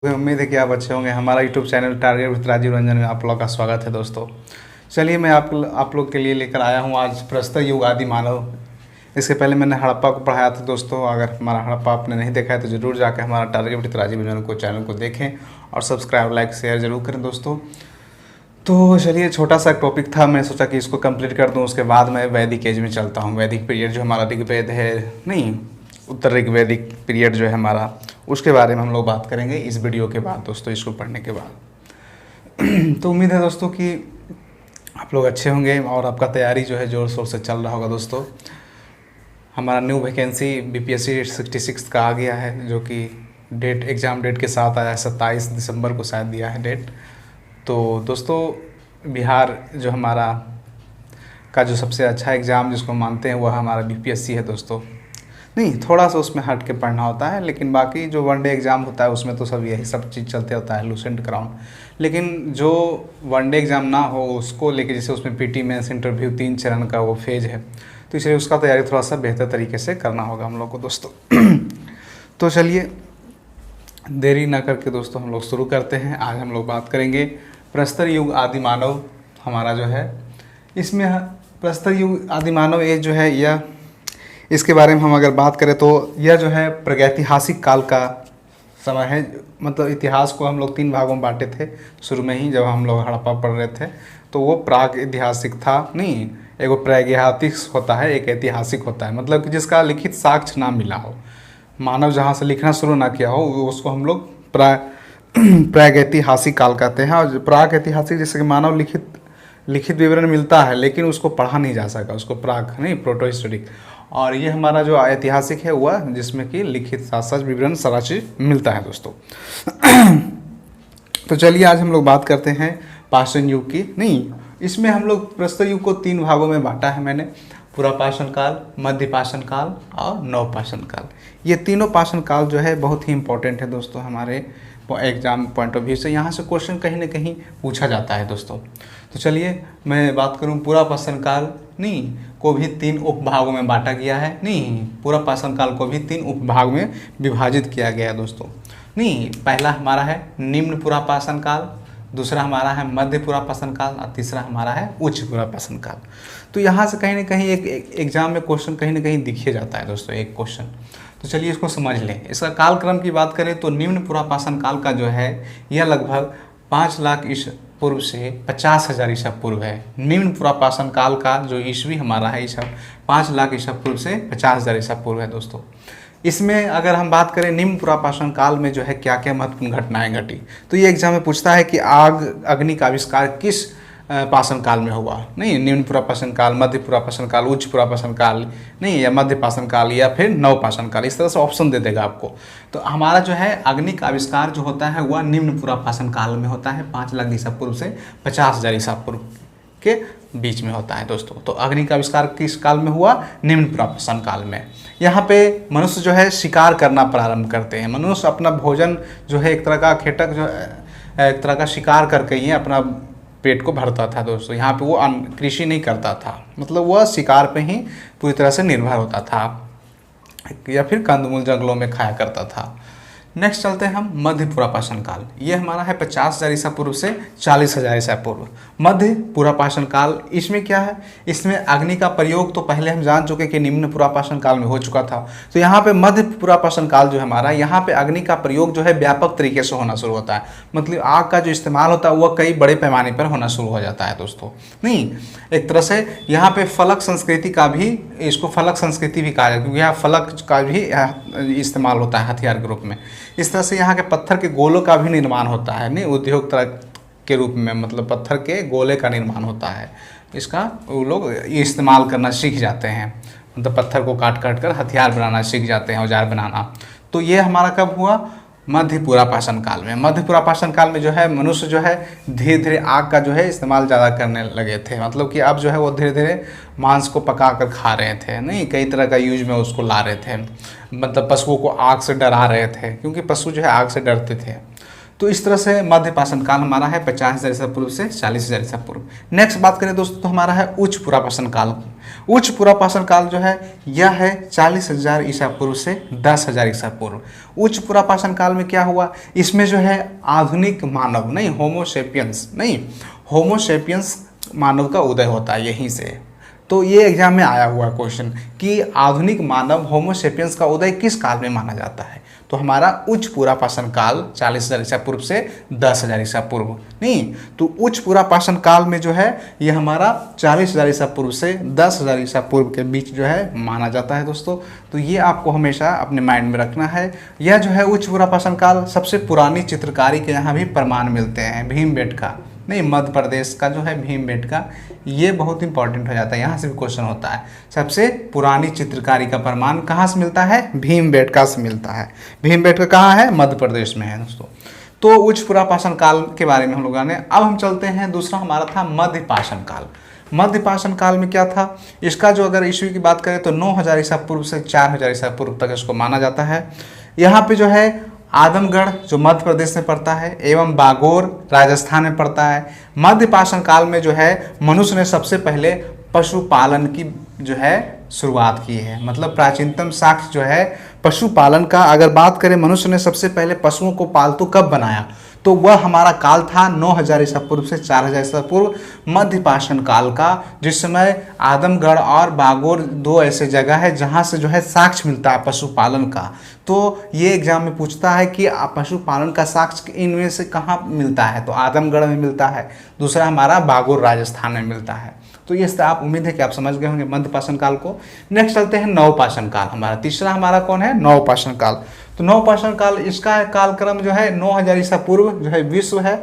उम्मीद है कि आप अच्छे होंगे। हमारा YouTube channel target with Rajiv Ranjan में आप लोग का स्वागत है दोस्तों। चलिए मैं आप लोग के लिए लेकर आया हूँ आज प्रस्तर युग आदि मानव। इसके पहले मैंने हड़प्पा को पढ़ाया था दोस्तों। अगर हमारा हड़प्पा आपने नहीं देखा है तो ज़रूर जाकर हमारा टारगेट विद राजीव रंजन को चैनल को देखें और सब्सक्राइब लाइक शेयर ज़रूर करें दोस्तों। तो चलिए छोटा सा टॉपिक था, मैं सोचा कि इसको कंप्लीट कर दूं। उसके बाद मैं वैदिक एज में चलता हूं। वैदिक पीरियड जो हमारा ऋग्वेद है, नहीं उत्तर ऋग्वेदिक पीरियड जो है हमारा, उसके बारे में हम लोग बात करेंगे इस वीडियो के बाद दोस्तों, इसको पढ़ने के बाद। तो उम्मीद है दोस्तों कि आप लोग अच्छे होंगे और आपका तैयारी जो है ज़ोर शोर से चल रहा होगा दोस्तों। हमारा न्यू वैकेंसी BPSC 66 का आ गया है, जो कि डेट एग्ज़ाम डेट के साथ आया है। 27 दिसंबर को शायद दिया है डेट। तो दोस्तों बिहार जो हमारा का जो सबसे अच्छा एग्ज़ाम जिसको मानते हैं वह हमारा BPSC है दोस्तों। नहीं, थोड़ा सा उसमें हट के पढ़ना होता है, लेकिन बाकी जो वनडे एग्ज़ाम होता है उसमें तो सब यही सब चीज़ चलते होता है, लूसेंट क्राउन। लेकिन जो वनडे एग्ज़ाम ना हो उसको लेके, जैसे उसमें PT मेंस इंटरव्यू 3 चरण का वो फेज है, तो इसलिए उसका तैयारी थोड़ा सा बेहतर तरीके से करना होगा हम लोग को दोस्तों। तो चलिए देरी ना करके दोस्तों हम लोग शुरू करते हैं। आज हम लोग बात करेंगे प्रस्तर युग आदि मानव हमारा जो है, इसमें प्रस्तर युग आदि मानव एज जो है यह, इसके बारे में हम अगर बात करें तो यह जो है प्रागैतिहासिक काल का समय है। मतलब इतिहास को हम लोग 3 भागों में बांटे थे शुरू में ही, जब हम लोग हड़प्पा पढ़ रहे थे। तो वो प्राग ऐतिहासिक था, नहीं एगो प्रागैतिहासिक होता है, एक ऐतिहासिक होता है, मतलब कि जिसका लिखित साक्ष्य ना मिला हो, मानव जहाँ से लिखना शुरू ना किया हो, उसको हम लोग प्रागैतिहासिक काल कहते हैं। और प्राग ऐतिहासिक जैसे कि मानव लिखित विवरण मिलता है लेकिन उसको पढ़ा नहीं जा सका, उसको प्राग नहीं प्रोटो हिस्टोरिक। और ये हमारा जो ऐतिहासिक है वह जिसमें कि लिखित साथ साथ विवरण सारा चीज़ मिलता है दोस्तों। तो चलिए आज हम लोग बात करते हैं पाषाण युग की। नहीं, इसमें हम लोग प्रस्तर युग को 3 भागों में बांटा है मैंने, पुरापाषाण काल, मध्य पाषाण काल और नवपाषाण काल। ये तीनों पाषाण काल जो है बहुत ही इंपॉर्टेंट है दोस्तों हमारे एग्जाम पॉइंट ऑफ व्यू से। यहाँ से क्वेश्चन कहीं ना कहीं पूछा जाता है दोस्तों। तो चलिए मैं बात करूँ पुरापाषाण काल, नहीं को भी 3 उपभागों में बांटा गया है। नहीं, पुरापाषाण काल को भी 3 उपभाग में विभाजित किया गया है दोस्तों। नहीं, पहला हमारा है निम्न पुरापाषाण काल, दूसरा हमारा है मध्य पुरापाषाण काल और तीसरा हमारा है उच्च पुरापाषाण काल। तो यहाँ से कहीं ना कहीं एक एग्जाम में क्वेश्चन कहीं ना कहीं दिखे जाता है दोस्तों, एक क्वेश्चन। तो चलिए इसको समझ लें। इसका कालक्रम की बात करें तो निम्न पुरापाषाण काल का जो है यह लगभग 5 लाख ईसा पूर्व से 50,000 ईसा पूर्व है। निम्न पुरापाषाण काल का जो ईस्वी हमारा है ईसा 5 लाख ईसा पूर्व से 50,000 ईसा पूर्व है दोस्तों। इसमें अगर हम बात करें निम्न पुरापाषाण काल में जो है क्या क्या महत्वपूर्ण घटनाएं घटी, तो ये एग्जाम में पूछता है कि अग्नि का आविष्कार किस पाषाण काल में हुआ। नहीं, निम्न पुरापाषाण काल, मध्य पुरापाषाण काल, उच्च पुरापाषाण काल, नहीं या मध्य पाषाण काल या फिर नवपाषाण काल, इस तरह से ऑप्शन दे देगा आपको। तो हमारा जो है अग्नि का आविष्कार जो होता है वह निम्न पुरापाषाण काल में होता है, 5 लाख ईसा पूर्व से 50,000 ईसा पूर्व के बीच में होता है दोस्तों। तो अग्नि का आविष्कार किस काल में हुआ? निम्न पुरापाषाण काल में। यहाँ पे मनुष्य जो है शिकार करना प्रारंभ करते हैं। मनुष्य अपना भोजन जो है एक तरह का खेटक जो एक तरह का शिकार करके ही अपना पेट को भरता था दोस्तों। यहाँ पे वो कृषि नहीं करता था, मतलब वह शिकार पे ही पूरी तरह से निर्भर होता था या फिर कंदमूल जंगलों में खाया करता था। नेक्स्ट चलते हैं हम मध्य पुरापाषाण काल। ये हमारा है 50,000 ईसा पूर्व से 40,000 ईसा पूर्व। मध्य पुरापाषाण काल, इसमें क्या है, इसमें अग्नि का प्रयोग तो पहले हम जान चुके कि निम्न पुरापाषाण काल में हो चुका था। तो यहाँ पे मध्य पुरापाषाण काल जो है हमारा, यहाँ पे अग्नि का प्रयोग जो है व्यापक तरीके से होना शुरू होता है। मतलब आग का जो इस्तेमाल होता है वह कई बड़े पैमाने पर होना शुरू हो जाता है दोस्तों। नहीं, एक तरह से यहाँ पे फलक संस्कृति का भी, इसको फलक संस्कृति भी कहा जाता है क्योंकि यहाँ फलक का भी इस्तेमाल होता है हथियार के रूप में। इस तरह से यहाँ के पत्थर के गोलों का भी निर्माण होता है, नहीं उद्योग तरह के रूप में, मतलब पत्थर के गोले का निर्माण होता है। इसका वो लोग इस्तेमाल करना सीख जाते हैं, मतलब पत्थर को काट काट कर हथियार बनाना सीख जाते हैं, औजार बनाना। तो ये हमारा कब हुआ? मध्य पुरापाषाण काल में। मध्य पुरापाषाण काल में जो है मनुष्य जो है धीरे धीरे आग का जो है इस्तेमाल ज़्यादा करने लगे थे। मतलब कि अब जो है वो धीरे धीरे मांस को पका कर खा रहे थे, नहीं कई तरह का यूज में उसको ला रहे थे। मतलब पशुओं को आग से डरा रहे थे, क्योंकि पशु जो है आग से डरते थे। तो इस तरह से मध्य पाषाण काल हमारा है 50,000 ईसा पूर्व से 40,000 ईसा पूर्व। नेक्स्ट बात करें दोस्तों तो हमारा है उच्च पुरा पाषाण काल। उच्च पुरा पाषाण काल जो है यह है 40,000 ईसा पूर्व से 10,000 ईसा पूर्व। उच्च पुरा पाषाण काल में क्या हुआ, इसमें जो है आधुनिक मानव नहीं, होमोसेपियंस मानव का उदय होता है यहीं से। तो ये एग्जाम में आया हुआ क्वेश्चन कि आधुनिक मानव होमोसेपियंस का उदय किस काल में माना जाता है, तो हमारा उच्च पुरा पाषाण काल 40,000 ईसा पूर्व से 10,000 ईसा पूर्व। नहीं, तो उच्च पुरा पाषाण काल में जो है ये हमारा 40,000 ईसा पूर्व से 10,000 ईसा पूर्व के बीच जो है माना जाता है दोस्तों। तो ये आपको हमेशा अपने माइंड में रखना है। यह जो है उच्च पुरा पाषाण काल, सबसे पुरानी चित्रकारी के यहाँ भी प्रमाण मिलते हैं। भीमबेटका नहीं, मध्य प्रदेश का जो है भीमबेटका, ये बहुत इंपॉर्टेंट हो जाता है, यहाँ से भी क्वेश्चन होता है। सबसे पुरानी चित्रकारी का प्रमाण कहाँ से मिलता है, भीमबेटका से मिलता है। भीमबेटका कहाँ है, मध्य प्रदेश में है दोस्तों। तो उच्च पुरा पाषाण काल के बारे में हम लोगों ने, अब हम चलते हैं दूसरा हमारा था मध्य पाषाण काल। मध्य पाषाण काल में क्या था, इसका जो अगर ईस्वी की बात करें तो 9,000 ईसा पूर्व से 4,000 ईसा पूर्व तक इसको माना जाता है। यहाँ पे जो है आदमगढ़ जो मध्य प्रदेश में पड़ता है एवं बागोर राजस्थान में पड़ता है। मध्य पाषाण काल में जो है मनुष्य ने सबसे पहले पशुपालन की जो है शुरुआत की है। मतलब प्राचीनतम साक्ष्य जो है पशुपालन का, अगर बात करें मनुष्य ने सबसे पहले पशुओं को पालतू कब बनाया, तो वह हमारा काल था 9,000 ईसा पूर्व से 4,000 ईसा पूर्व, मध्य पाषाण काल का, जिस समय आदमगढ़ और बागोर दो ऐसे जगह है जहाँ से जो है साक्ष्य मिलता है पशुपालन का। तो ये एग्जाम में पूछता है कि पशुपालन का साक्ष्य इनमें से कहाँ मिलता है, तो आदमगढ़ में मिलता है, दूसरा हमारा बागोर राजस्थान में मिलता है। तो ये आप उम्मीद है कि आप समझ गए होंगे मध्य पाषाण काल को। नेक्स्ट चलते हैं नव पाषाण काल। हमारा तीसरा हमारा कौन है, नव पाषाण काल। तो नव पाषाण काल, इसका कालक्रम जो है 9,000 ईसा पूर्व जो है विश्व है,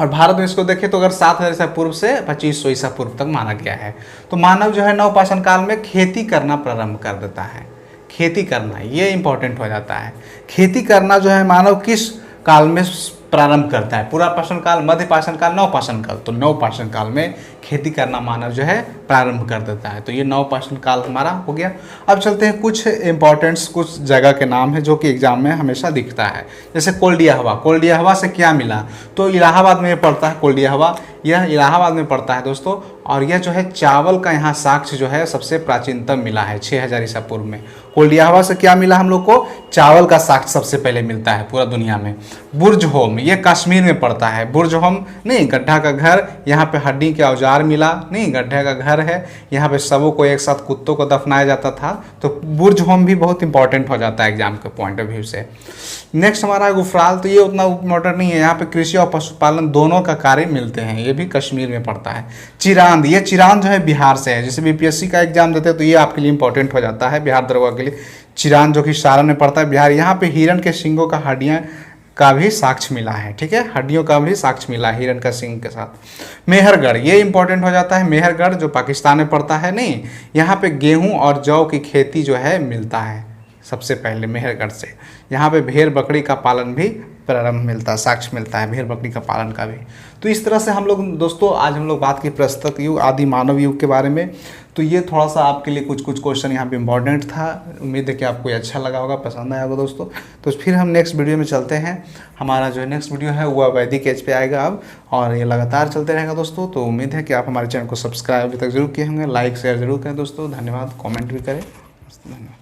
और भारत में इसको देखें तो अगर 7,000 ईसा पूर्व से 2,500 ईसा पूर्व तक माना गया है। तो मानव जो है नव पाषाण काल में खेती करना प्रारंभ कर देता है। खेती करना ये इंपॉर्टेंट हो जाता है। खेती करना जो है मानव किस काल में प्रारंभ करता है, पुरा पाषाण काल, मध्य पाषाण काल, नव पाषाण काल। तो नव पाषाण काल में खेती करना मानव जो है प्रारंभ कर देता है। तो ये नव पाषाण काल हमारा हो गया। अब चलते हैं कुछ इंपॉर्टेंट्स, कुछ जगह के नाम है जो कि एग्जाम में हमेशा दिखता है। जैसे कोल्डिया हवा, कोल्डिया हवा से क्या मिला, तो इलाहाबाद में पड़ता है कोल्डिया हवा, यह इलाहाबाद में पड़ता है दोस्तों। और यह जो है चावल का यहाँ साक्ष्य जो है सबसे प्राचीनतम मिला है 6,000 ईसा पूर्व में। कोल्डिया हवा से क्या मिला हम लोग को, चावल का साक्ष्य सबसे पहले मिलता है पूरा दुनिया में। बुर्ज होम, ये कश्मीर में पड़ता है। बुर्ज होम नहीं, गड्ढा का घर, यहाँ पे हड्डी के औजार मिला नहीं, गड्ढे का घर है, यहाँ पे सबों को एक साथ कुत्तों को दफनाया जाता था। तो बुर्ज होम भी बहुत इंपॉर्टेंट हो जाता है एग्जाम के पॉइंट ऑफ व्यू से। नेक्स्ट हमारा गुफराल, तो ये उतना इम्पोर्टेंट नहीं है, यहाँ पे कृषि और पशुपालन दोनों का कार्य मिलते हैं, ये भी कश्मीर में पड़ता है। चिरांद, ये चिरांद जो है बिहार से है, जैसे बीपीएससी का एग्जाम देते हैं तो ये आपके लिए इंपॉर्टेंट हो जाता है बिहार दरोगा के लिए। चिरांद जो कि सारण में पड़ता है बिहार, यहाँ पे हिरण के सींगों का हड्डियाँ का भी साक्ष्य मिला है, ठीक है, हड्डियों का भी साक्ष्य मिला है हिरण का सींग के साथ। मेहरगढ़, ये इंपॉर्टेंट हो जाता है, मेहरगढ़ जो पाकिस्तान में पड़ता है नहीं, यहाँ पे गेहूं और जौ की खेती जो है मिलता है सबसे पहले मेहरगढ़ से। यहाँ पे भेड़ बकरी का पालन भी प्रारंभ मिलता है, साक्ष्य मिलता है भेड़ बकरी का पालन का भी। तो इस तरह से हम लोग दोस्तों आज हम लोग बात की प्रस्तुत युग, आदि मानव युग के बारे में। तो ये थोड़ा सा आपके लिए कुछ क्वेश्चन यहाँ पे इम्पॉर्टेंट था। उम्मीद है कि आपको ये अच्छा लगा होगा, पसंद आया होगा दोस्तों। तो फिर हम नेक्स्ट वीडियो में चलते हैं। हमारा जो नेक्स्ट वीडियो है वह वैदिक एज पे आएगा अब, और ये लगातार चलते रहेगा दोस्तों। तो उम्मीद है कि आप हमारे चैनल को सब्सक्राइब अभी तक जरूर किए होंगे, लाइक शेयर जरूर करें दोस्तों। धन्यवाद, कॉमेंट भी करें। धन्यवाद।